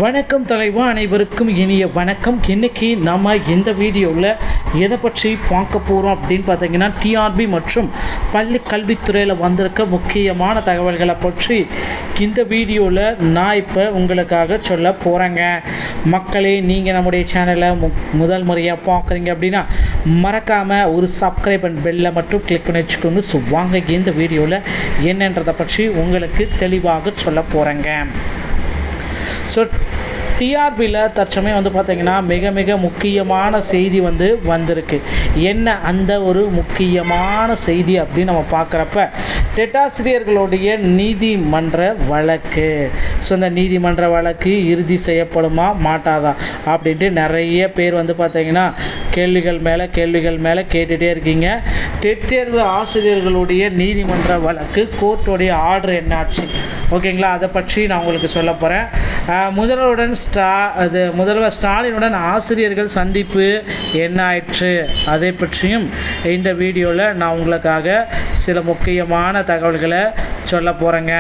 வணக்கம் தலைவா, அனைவருக்கும் இனிய வணக்கம். இன்றைக்கி நம்ம இந்த வீடியோவில் எதை பற்றி பார்க்க போகிறோம் அப்படின்னு பார்த்தீங்கன்னா, டிஆர்பி மற்றும் பள்ளி கல்வித்துறையில் வந்திருக்க முக்கியமான தகவல்களை பற்றி இந்த வீடியோவில் நான் இப்போ உங்களுக்காக சொல்ல போகிறேங்க. மக்களே, நீங்கள் நம்முடைய சேனலை முதல் முறையாக பார்க்குறீங்க அப்படின்னா மறக்காமல் ஒரு சப்ஸ்கிரைப் அண்ட் பெல்லை மட்டும் கிளிக் பண்ணி வச்சுக்கோங்க. ஸோ வாங்க இந்த வீடியோவில் என்னன்றதை பற்றி உங்களுக்கு தெளிவாக சொல்ல போகிறேங்க. ஸோ டிஆர்பியில் தற்சமயம் பார்த்திங்கன்னா மிக முக்கியமான செய்தி வந்திருக்கு. என்ன அந்த ஒரு முக்கியமான செய்தி அப்படின்னு நம்ம பார்க்குறப்ப, டெட்டாசிரியர்களுடைய நீதிமன்ற வழக்கு. ஸோ இந்த நீதிமன்ற வழக்கு இறுதி செய்யப்படுமா மாட்டாதா அப்படின்ட்டு நிறைய பேர் பார்த்திங்கன்னா கேள்விகள் மேலே கேட்டுகிட்டே இருக்கீங்க. டெட் தேர்வு ஆசிரியர்களுடைய நீதிமன்ற வழக்கு கோர்ட்டுடைய ஆர்டர் என்னாச்சு, ஓகேங்களா, அதை பற்றி நான் உங்களுக்கு சொல்ல போகிறேன். முதல்வர் ஸ்டாலினுடன் ஆசிரியர்கள் சந்திப்பு என்ன ஆயிற்று அதை பற்றியும் இந்த வீடியோவில் நான் உங்களுக்காக சில முக்கியமான தகவல்களை சொல்ல போகிறேங்க.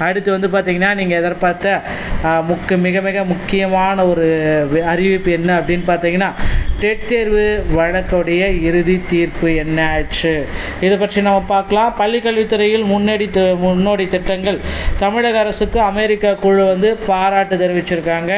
அடுத்து பார்த்திங்கன்னா, நீங்கள் எதிர்பார்த்த மிக முக்கியமான ஒரு அறிவிப்பு என்ன அப்படின்னு பார்த்தீங்கன்னா, டெட் தேர்வு வழக்குடைய இறுதி தீர்ப்பு என்ன ஆயிடுச்சு இதை பற்றி நம்ம பார்க்கலாம். பள்ளிக்கல்வித்துறையில் முன்னோடி திட்டங்கள். தமிழக அரசுக்கு அமெரிக்கா குழு பாராட்டு தெரிவிச்சிருக்காங்க.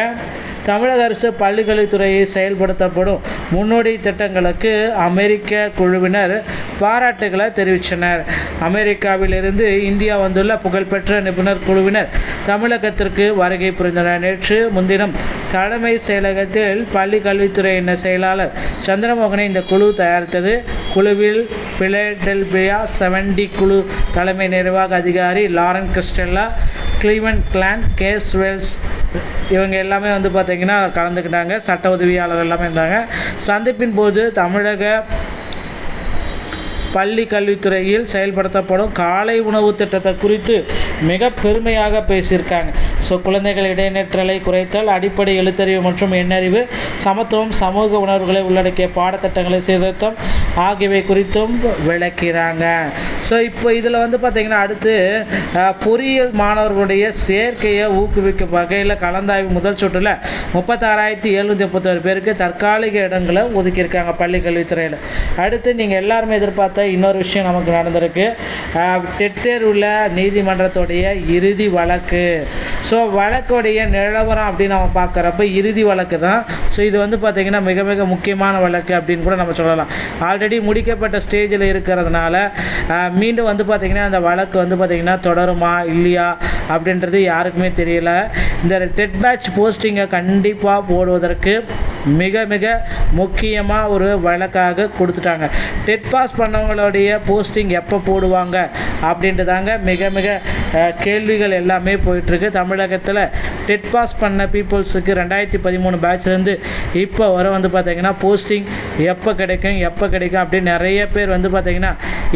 தமிழக அரசு பள்ளிக்கல்வித்துறையை செயல்படுத்தப்படும் முன்னோடி திட்டங்களுக்கு அமெரிக்க குழுவினர் பாராட்டுகளை தெரிவித்தனர். அமெரிக்காவிலிருந்து இந்தியா வந்துள்ள புகழ்பெற்ற நிபுணர் குழுவினர் தமிழகத்திற்கு வருகை புரிந்தனர். நேற்று முன்தினம் தலைமை செயலகத்தில் பள்ளி கல்வித்துறையின் செயலாளர் சந்திரமோகனை இந்த குழு தயாரித்தது. குழுவில் பிலடெல்பியா 70 குழு தலைமை நிர்வாக அதிகாரி லாரன் கிறிஸ்டெல்லா, கிளீவன் கிளான், கேஸ் வெல்ஸ் இவங்க எல்லாமே பார்த்திங்கன்னா கலந்துக்கிட்டாங்க. சட்ட உதவியாளர் எல்லாமே இருந்தாங்க. சந்திப்பின் போது தமிழக பள்ளி கல்வித்துறையில் செயல்படுத்தப்படும் காலை உணவு திட்டத்தை குறித்து மிக பெருமையாக பேசியிருக்காங்க. ஸோ குழந்தைகள் இடைநிற்றலை குறைத்தல், அடிப்படை எழுத்தறிவு மற்றும் எண்ணறிவு, சமத்துவம், சமூக உணர்வுகளை உள்ளடக்கிய பாடத்திட்டங்களை சீர்திருத்தம் ஆகியவை குறித்தும் விளக்கிறாங்க. ஸோ இப்போ இதில் பார்த்திங்கன்னா அடுத்து பொறியியல் மாணவர்களுடைய சேர்க்கையை ஊக்குவிக்கும் வகையில் கலந்தாய்வு முதல் சுற்றில் 36,731 பேருக்கு தற்காலிக இடங்களை ஒதுக்கியிருக்காங்க பள்ளி கல்வித்துறையில். அடுத்து நீங்கள் எல்லாருமே எதிர்பார்த்த இன்னொரு விஷயம் நமக்கு நடந்திருக்கு. டெட் தேர்வில் நீதிமன்றத்துடைய இறுதி வழக்கு. ஸோ வழக்குடைய நிலவரம் அப்படின்னு நம்ம பார்க்குறப்ப இறுதி வழக்கு தான். ஸோ இது பார்த்திங்கன்னா மிக முக்கியமான வழக்கு அப்படின்னு கூட நம்ம சொல்லலாம். ஆல்ரெடி முடிக்கப்பட்ட ஸ்டேஜில் இருக்கிறதுனால மீண்டும் பார்த்திங்கன்னா அந்த வழக்கு பார்த்திங்கன்னா தொடருமா இல்லையா அப்படின்றது யாருக்குமே தெரியல. இந்த டெட் பேட்ச் போஸ்டிங்கை கண்டிப்பாக போடுவதற்கு மிக முக்கியமாக ஒரு வழக்காக கொடுத்துட்டாங்க. டெட் பாஸ் பண்ணவங்களுடைய போஸ்டிங் எப்போ போடுவாங்க அப்படின்றதாங்க மிக கேள்விகள் எல்லாமே போயிட்டுருக்கு. தமிழகத்தில் டெட் பாஸ் பண்ண பீப்புள்ஸுக்கு 2013 பேட்ச்லேருந்து இப்போ வர பார்த்திங்கன்னா போஸ்டிங் எப்போ கிடைக்கும் அப்படின்னு நிறைய பேர் பார்த்திங்கன்னா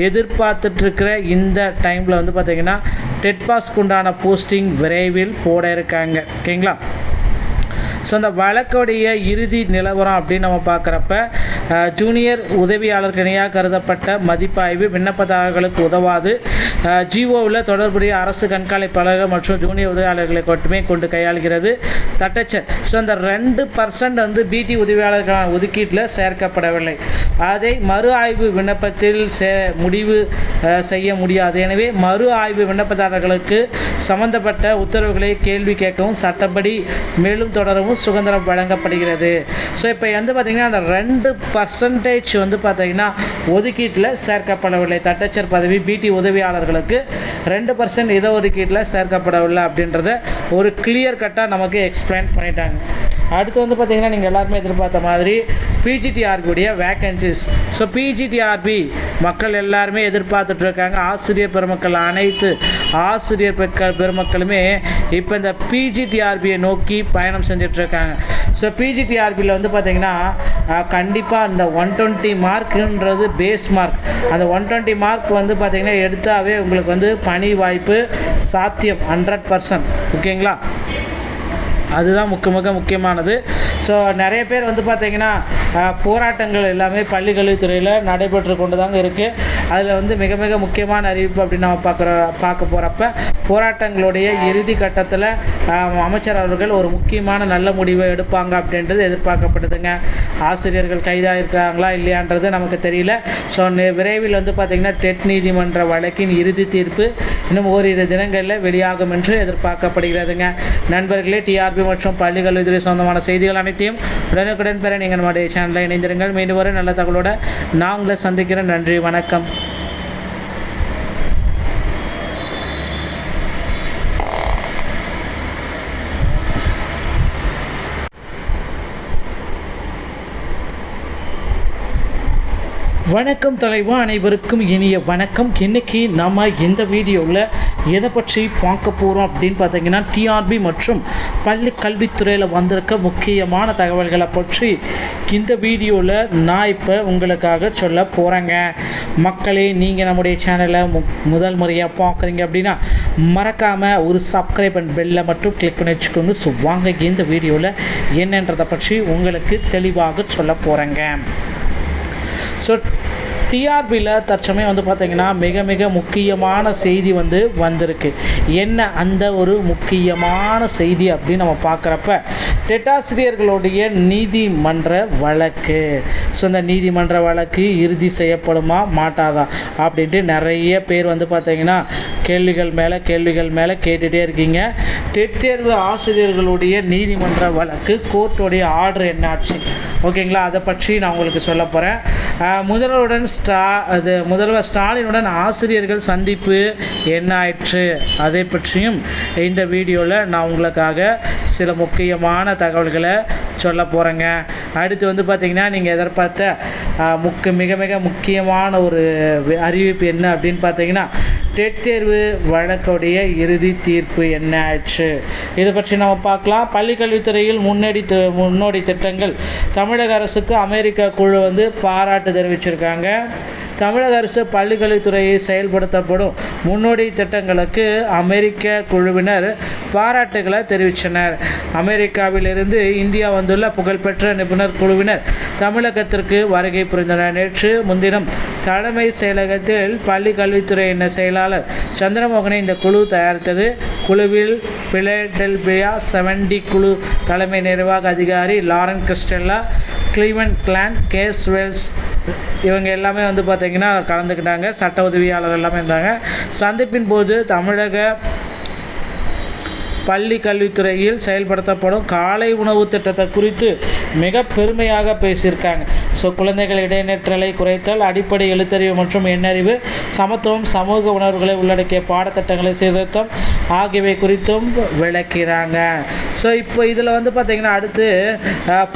எதிர்பார்த்துட்ருக்கிற இந்த டைமில் பார்த்திங்கன்னா டெட் பாஸ்க்கு உண்டான போஸ்டிங் விரைவில் போட இருக்காங்க, ஓகேங்களா. ஸோ அந்த வழக்குடைய இறுதி நிலவரம் அப்படின்னு நம்ம பார்க்குறப்ப, ஜூனியர் உதவியாளருக்கு இணையாக கருதப்பட்ட மதிப்பாய்வு விண்ணப்பதாரர்களுக்கு உதவாது. ஜிஓவில் தொடர்புடைய அரசு கண்காணிப்பாளர்கள் மற்றும் ஜூனியர் உதவியாளர்களை மட்டுமே கொண்டு கையாளுகிறது தட்டச்சர். ஸோ அந்த 2% பிடி உதவியாளர்களான ஒதுக்கீட்டில் சேர்க்கப்படவில்லை. அதை மறு ஆய்வு விண்ணப்பத்தில் முடிவு செய்ய முடியாது. எனவே மறு ஆய்வு விண்ணப்பதாரர்களுக்கு சம்பந்தப்பட்ட உத்தரவுகளை கேள்வி கேட்கவும் சட்டப்படி மேலும் தொடரவும் சுதந்திரம் வழங்கப்படுகிறது. ஸோ இப்போ பார்த்திங்கன்னா அந்த 2% பார்த்திங்கன்னா ஒதுக்கீட்டில் சேர்க்கப்படவில்லை. தட்டச்சர் பதவி பிடி உதவியாளர்களுக்கு 2% இட ஒதுக்கீட்டில் சேர்க்கப்படவில்லை அப்படின்றத ஒரு கிளியர் கட்டாக நமக்கு எக்ஸ்பிளைன் பண்ணிட்டாங்க. அடுத்து பார்த்திங்கன்னா நீங்கள் எல்லாருமே எதிர்பார்த்த மாதிரி பிஜிடிஆர்பியுடைய வேக்கன்சிஸ். ஸோ பிஜிடிஆர்பி மக்கள் எல்லாருமே எதிர்பார்த்துட்ருக்காங்க. ஆசிரியர் பெருமக்கள், அனைத்து ஆசிரியர் பெருமக்களுமே இப்போ இந்த பிஜிடிஆர்பியை நோக்கி பயணம் செஞ்சிட்ருக்காங்க. ஸோ பிஜிடிஆர்பியில் பார்த்திங்கன்னா கண்டிப்பாக அந்த 120 மார்க்குன்றது பேஸ் மார்க். அந்த 120 மார்க் பார்த்திங்கன்னா எடுத்தாவே உங்களுக்கு பணி வாய்ப்பு சாத்தியம் 100%, ஓகேங்களா. அதுதான் முக்கியமானது. ஸோ நிறைய பேர் பார்த்திங்கன்னா போராட்டங்கள் எல்லாமே பள்ளி கல்வித்துறையில் நடைபெற்று கொண்டு தாங்க இருக்குது. அதில் மிக முக்கியமான அறிவிப்பு அப்படின்னு நம்ம பார்க்க போகிறப்ப போராட்டங்களுடைய இறுதி கட்டத்தில் அமைச்சர் அவர்கள் ஒரு முக்கியமான நல்ல முடிவை எடுப்பாங்க அப்படின்றது எதிர்பார்க்கப்படுதுங்க. ஆசிரியர்கள் கைதாக இருக்காங்களா இல்லையான்றது நமக்கு தெரியல. ஸோ விரைவில் பார்த்திங்கன்னா டெட் நீதிமன்ற வழக்கின் இறுதி தீர்ப்பு இன்னும் ஓரிரு தினங்களில் வெளியாகும் என்று எதிர்பார்க்கப்படுகிறதுங்க. நண்பர்களே, டிஆர்பி மற்றும் பள்ளி கல்வித்துறை சொந்தமான செய்திகள் அனைத்தையும் உடனுக்குடன் பெற நீங்கள் நம்முடைய சேனலில் இணைந்திருங்கள். மீண்டும் ஒரு நல்ல தகவலோடு நான் உங்களை சந்திக்கிறேன். நன்றி, வணக்கம். வணக்கம் தலைவா, அனைவருக்கும் இனிய வணக்கம். இன்றைக்கி நம்ம இந்த வீடியோவில் எதை பற்றி பார்க்க போகிறோம் அப்படின்னு பார்த்தீங்கன்னா, டிஆர்பி மற்றும் பள்ளி கல்வித்துறையில் வந்திருக்க முக்கியமான தகவல்களை பற்றி இந்த வீடியோவில் நான் இப்போ உங்களுக்காக சொல்ல போகிறேங்க. மக்களே, நீங்கள் நம்முடைய சேனலை முதல் முறையாக பார்க்குறீங்க அப்படின்னா மறக்காமல் ஒரு சப்ஸ்கிரைப் அண்ட் பெல்லை மட்டும் கிளிக் பண்ணி வச்சுக்கோங்க. ஸோ வாங்க இந்த வீடியோவில் என்னன்றதை பற்றி உங்களுக்கு தெளிவாக சொல்ல போகிறேங்க. ஸோ டிஆர்பியில் தற்சமயம் பார்த்திங்கன்னா மிக மிக முக்கியமான செய்தி வந்திருக்கு. என்ன அந்த ஒரு முக்கியமான செய்தி அப்படின்னு நம்ம பார்க்குறப்ப, டெட்டாசிரியர்களுடைய நீதிமன்ற வழக்கு. ஸோ இந்த நீதிமன்ற வழக்கு இறுதி செய்யப்படுமா மாட்டாதா அப்படின்ட்டு நிறைய பேர் பார்த்திங்கன்னா கேள்விகள் மேலே கேட்டுகிட்டே இருக்கீங்க. டெட் தேர்வு ஆசிரியர்களுடைய நீதிமன்ற வழக்கு கோர்ட்டுடைய ஆர்டர் என்னாச்சு, ஓகேங்களா, அதை பற்றி நான் உங்களுக்கு சொல்ல போகிறேன். முதல்வர் ஸ்டாலினுடன் ஆசிரியர்கள் சந்திப்பு என்ன ஆயிற்று அதை பற்றியும் இந்த வீடியோவில் நான் உங்களுக்காக சில முக்கியமான தகவல்களை சொல்ல போகிறேங்க. அடுத்து பார்த்திங்கன்னா நீங்கள் எதிர்பார்த்த மிக மிக முக்கியமான ஒரு அறிவிப்பு என்ன அப்படின்னு பார்த்தீங்கன்னா, டெட் தேர்வு வழக்குடைய இறுதி தீர்ப்பு என்ன ஆயிடுச்சு இதை பற்றி நம்ம பார்க்கலாம். பள்ளிக்கல்வித்துறையில் முன்னோடி திட்டங்கள். தமிழக அரசுக்கு அமெரிக்க குழு பாராட்டு தெரிவிச்சிருக்காங்க. தமிழக அரசு பள்ளிக்கல்வித்துறையை செயல்படுத்தப்படும் முன்னோடி திட்டங்களுக்கு அமெரிக்க குழுவினர் பாராட்டுகளை தெரிவித்தனர். அமெரிக்காவிலிருந்து இந்தியா வந்துள்ள புகழ்பெற்ற நிபுணர் குழுவினர் தமிழகத்திற்கு வருகை புரிந்தனர். நேற்று முன்தினம் தலைமை செயலகத்தில் பள்ளி கல்வித்துறை செயலாளர் சந்திரமோகனை இந்த குழு தயாரித்தது. குழுவில் பிலடெல்பியா 70 குழு தலைமை நிர்வாக அதிகாரி லாரன் கிறிஸ்டெல்லா, கிளீவன் கிளான், கேஸ் வெல்ஸ் இவங்க எல்லாமே பார்த்திங்கன்னா கலந்துக்கிட்டாங்க. சட்ட உதவியாளர் எல்லாமே இருந்தாங்க. சந்திப்பின் போது தமிழக பள்ளி கல்வித்துறையில் செயல்படுத்தப்படும் காலை உணவு திட்டத்தை குறித்து மிக பெருமையாக பேசியிருக்காங்க. ஸோ குழந்தைகள் இடைநிற்றலை குறைத்தல், அடிப்படை எழுத்தறிவு மற்றும் எண்ணறிவு, சமத்துவம், சமூக உணர்வுகளை உள்ளடக்கிய பாடத்திட்டங்களை சீர்திருத்தம் ஆகியவை குறித்தும் விளக்கிறாங்க. ஸோ இப்போ இதில் பார்த்திங்கன்னா அடுத்து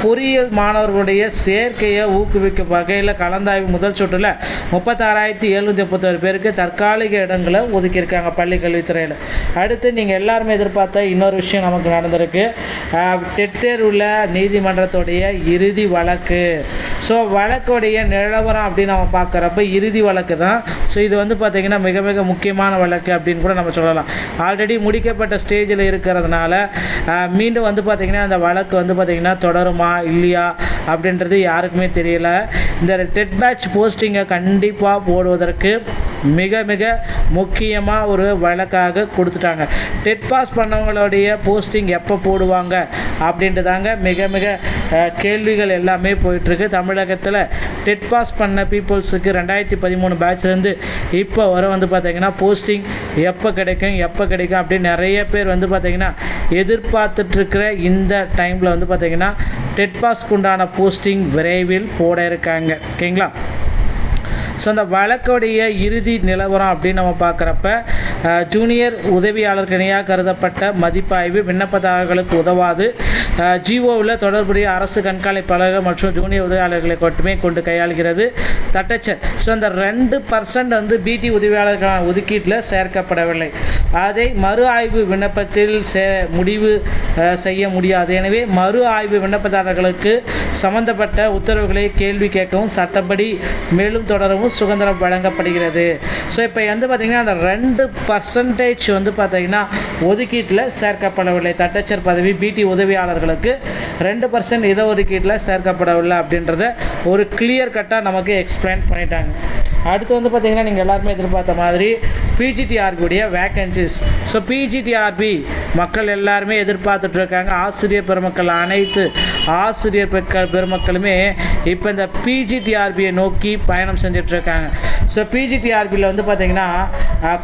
பொறியியல் மாணவர்களுடைய சேர்க்கையை ஊக்குவிக்கும் வகையில் கலந்தாய்வு முதல் சுற்றில் 36,731 பேருக்கு தற்காலிக இடங்களை ஒதுக்கியிருக்காங்க பள்ளி கல்வித்துறையில். அடுத்து நீங்கள் எல்லாருமே எதிர்பார்த்த இன்னொரு விஷயம் நமக்கு நடந்திருக்கு. டெட் தேர்வில் நீதிமன்றத்துடைய இறுதி வழக்கு. ஸோ வழக்குடைய நிலவரம் அப்படின்னு நம்ம பார்க்குறப்ப இறுதி வழக்கு தான். ஸோ இது பார்த்திங்கன்னா மிக மிக முக்கியமான வழக்கு அப்படின்னு கூட நம்ம சொல்லலாம். ஆல்ரெடி முடிக்கப்பட்ட ஸ்டேஜில் இருக்கிறதுனால மீண்டும் பார்த்திங்கன்னா அந்த வழக்கு பார்த்திங்கன்னா தொடருமா இல்லையா அப்படின்றது யாருக்குமே தெரியல. இந்த டெட் பேட்ச் போஸ்டிங்கை கண்டிப்பாக போடுவதற்கு மிக மிக முக்கியமாக ஒரு வழக்காக கொடுத்துட்டாங்க. டெட் பாஸ் பண்ணவங்களுடைய போஸ்டிங் எப்போ போடுவாங்க அப்படின்றதாங்க மிக மிக கேள்விகள் எல்லாமே போயிட்டுருக்கு. தமிழகத்தில் டெட் பாஸ் பண்ண பீப்புள்ஸுக்கு 2013 பேட்ச்லேருந்து இப்போ வர பார்த்திங்கன்னா போஸ்டிங் எப்போ கிடைக்கும் அப்படின்னு நிறைய பேர் பார்த்திங்கன்னா எதிர்பார்த்துட்ருக்கிற இந்த டைமில் பார்த்திங்கன்னா டெட் பாஸ்க்கு உண்டான போஸ்டிங் விரைவில் போட இருக்காங்க, ஓகேங்களா. ஸோ அந்த வழக்குடைய இறுதி நிலவரம் அப்படின்னு நம்ம பார்க்குறப்ப, ஜூனியர் உதவியாளருக்கு இணையாக கருதப்பட்ட மதிப்பாய்வு விண்ணப்பதாரர்களுக்கு உதவாது. ஜிஓவில் தொடர்புடைய அரசு கண்காணிப்பாளர்கள் மற்றும் ஜூனியர் உதவியாளர்களை மட்டுமே கொண்டு கையாளுகிறது தட்டச்சர். ஸோ அந்த 2% பிடி உதவியாளர்களான ஒதுக்கீட்டில் சேர்க்கப்படவில்லை. அதை மறு ஆய்வு விண்ணப்பத்தில் முடிவு செய்ய முடியாது. எனவே மறு ஆய்வு விண்ணப்பதாரர்களுக்கு சம்பந்தப்பட்ட உத்தரவுகளை கேள்வி கேட்கவும் சட்டப்படி மேலும் தொடரவும் சுதந்திரம் வழங்கப்படுகிறது. ஸோ இப்போ பார்த்திங்கன்னா அந்த 2% பார்த்திங்கன்னா ஒதுக்கீட்டில் சேர்க்கப்படவில்லை. தட்டச்சர் பதவி பிடி உதவியாளர்களுக்கு 2% இடஒதுக்கீட்டில் சேர்க்கப்படவில்லை அப்படின்றத ஒரு கிளியர் கட்டாக நமக்கு எக்ஸ்பிளைன் பண்ணிட்டாங்க. அடுத்து வந்து பார்த்திங்கன்னா நீங்கள் எல்லாருமே எதிர்பார்த்த மாதிரி பிஜிடிஆர்பியுடைய வேக்கன்சிஸ். ஸோ பிஜிடிஆர்பி மக்கள் எல்லாருமே எதிர்பார்த்துட்ருக்காங்க. ஆசிரியர் பெருமக்கள் அனைத்து ஆசிரியர் பெருமக்களுமே இப்போ இந்த பிஜிடிஆர்பியை நோக்கி பயணம் செஞ்சிட்ருக்காங்க. ஸோ பிஜிடிஆர்பியில் வந்து பார்த்திங்கன்னா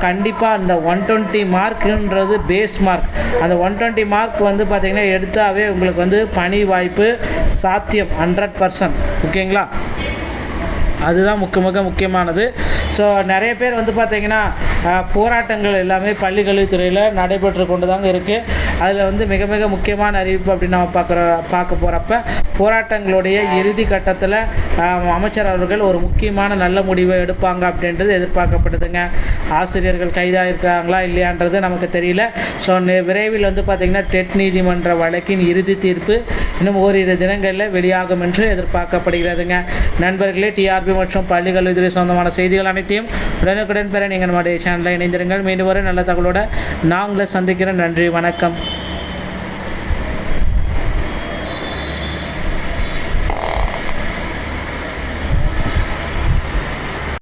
கண்டிப்பாக இந்த 120 மார்க்குன்றது பேஸ் மார்க். அந்த 120 மார்க் வந்து பார்த்திங்கன்னா எடுத்தாவே உங்களுக்கு வந்து பணி வாய்ப்பு சாத்தியம் 100%. ஓகேங்களா? அதுதான் முக்கியமானது. ஸோ நிறைய பேர் வந்து பார்த்திங்கன்னா போராட்டங்கள் எல்லாமே பள்ளி கல்வித்துறையில் நடைபெற்று கொண்டு தாங்க இருக்குது. அதில் வந்து மிக மிக முக்கியமான அறிவிப்பு அப்படின்னு நம்ம பார்க்க போகிறப்ப போராட்டங்களுடைய இறுதி கட்டத்தில் அமைச்சர் அவர்கள் ஒரு முக்கியமான நல்ல முடிவை எடுப்பாங்க அப்படின்றது எதிர்பார்க்கப்படுதுங்க. ஆசிரியர்கள் கைதாக இருக்காங்களா இல்லையான்றது நமக்கு தெரியல. ஸோ விரைவில் வந்து பார்த்திங்கன்னா டெட் நீதிமன்ற வழக்கின் இறுதி தீர்ப்பு இன்னும் ஓரிரு தினங்களில் வெளியாகும் என்று எதிர்பார்க்கப்படுகிறதுங்க. நண்பர்களே, டிஆர்பி மற்றும் பள்ளி கல்வித்துறை சொந்தமான செய்திகள் அனைத்தையும் உடனுக்குடன் பெற நீங்கள் நம்முடைய சேனலில் இணைந்திருங்கள். மீண்டும் ஒரு நல்ல தகவலோடு நான் உங்களை சந்திக்கிறேன். நன்றி, வணக்கம்.